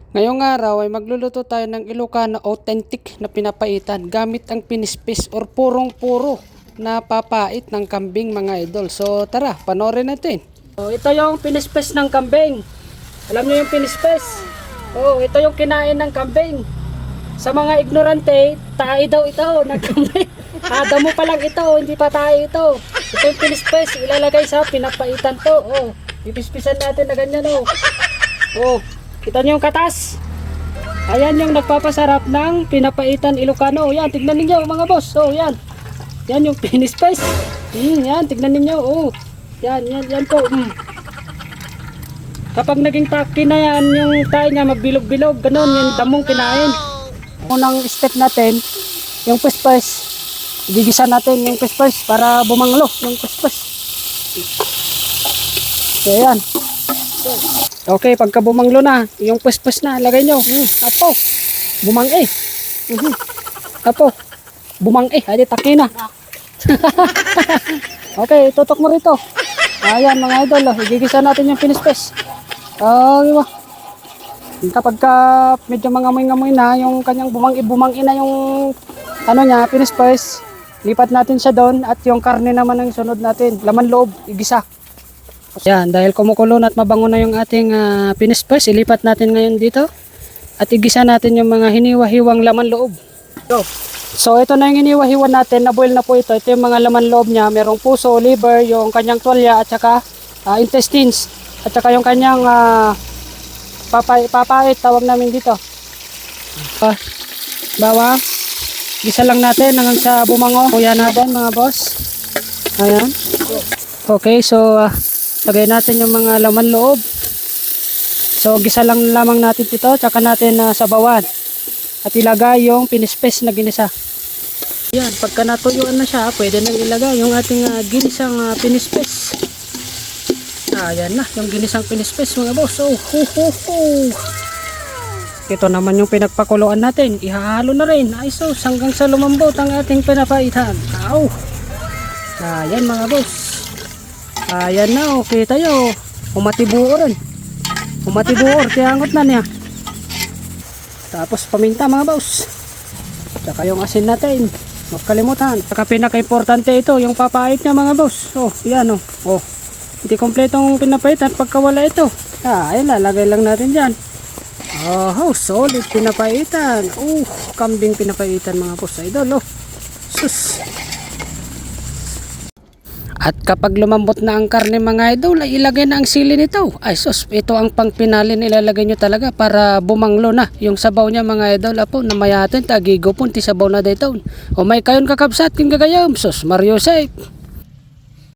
Ngayong araw ay magluluto tayo ng Ilocano authentic na pinapaitan gamit ang pinispis or purong-puro na papait ng kambing mga idol. So tara, panoorin natin. So, ito yung pinispis ng kambing. Alam niyo yung pinispis? Oh, ito yung kinain ng kambing. Sa mga ignorante, tae daw ito ng kambing. Damo pa lang ito, hindi pa tae ito. Ito yung pinispis, ilalagay sa pinapaitan to. Oh, pipispisan natin na ganyan oh. Oh. Kita nyo yung katas. Ayan yung nagpapasarap ng pinapaitan Ilocano. Yan, tignan ninyo mga boss. Oh, yan. Yan yung pinispice. Yan, tignan ninyo. Oh. Yan po. Kapag naging taki na yan, yung tayo niya magbilog-bilog. Ganon, yung damong kinain. Unang step natin, yung pispice. Gigisa natin yung pispice para bumanglo yung pispice. So, yan. Okay, pagka bumanglo na, yung pwes-pwes na, lagay nyo. Apo, bumang-e. Apo, bumang-e. Hadi, taki na. Okay, tutok mo rito. Ayan mga idol, igigisa natin yung pinispes. Okay ba? Kapag medyo mangamoy-ngamoy na, yung kanyang bumang-e na yung ano niya, pinispes, lipat natin siya doon at yung karne naman ang sunod natin. Laman loob, igisa. Yan, dahil kumukulo na at mabango na yung ating pinispes, ilipat natin ngayon dito at igisa natin yung mga hiniwa-hiwang laman loob. So ito na yung hiniwa-hiwa natin, na-boil na po ito. Ito yung mga laman loob niya, merong puso, liver, yung kanyang tuwalya at saka intestines at saka yung kanyang papait, tawag namin dito. Bawang, gisa lang natin hanggang sa bumango. Kuya natin mga boss. Ayan. Okay, so lagay natin yung mga laman loob. So gisa lang lamang natin ito, tsaka natin sabawan. At ilagay yung pinispes na ginisa. Yan, pagka natuyuan na siya, pwede nang ilagay yung ating ginisang pinispes. Ayan na, yung ginisang pinispes mga boss. Oh, ito naman yung pinagpakuluan natin. Ihahalo na rin. Ay sus, hanggang sa lumambot ang ating pinapaitan. Ayan mga boss. Ayan na, okay tayo. Umatibuo rin. Umatibuo, tiyangot na niya. Tapos paminta mga boss. Saka yung asin natin. Huwag kalimutan. Saka pinaka-importante ito, yung papait niya mga boss. Oh, yan oh. Oh. Hindi kompletong pinapaitan pagka wala ito. Ayan, lalagay lang natin dyan. Oh, solid pinapaitan. Kambing pinapaitan mga boss. Idol, oh. Sus. At kapag lumambot na ang karne mga idol, ay ilagay na ang sili nito. Ay sus, ito ang pangpinalin ilalagay nyo talaga para bumanglo na yung sabaw niya mga idol. Apo, namayatin, tagigo punti sabaw na dito. O may kayon kakabsat, king gagayam. Sus, Mario Sek.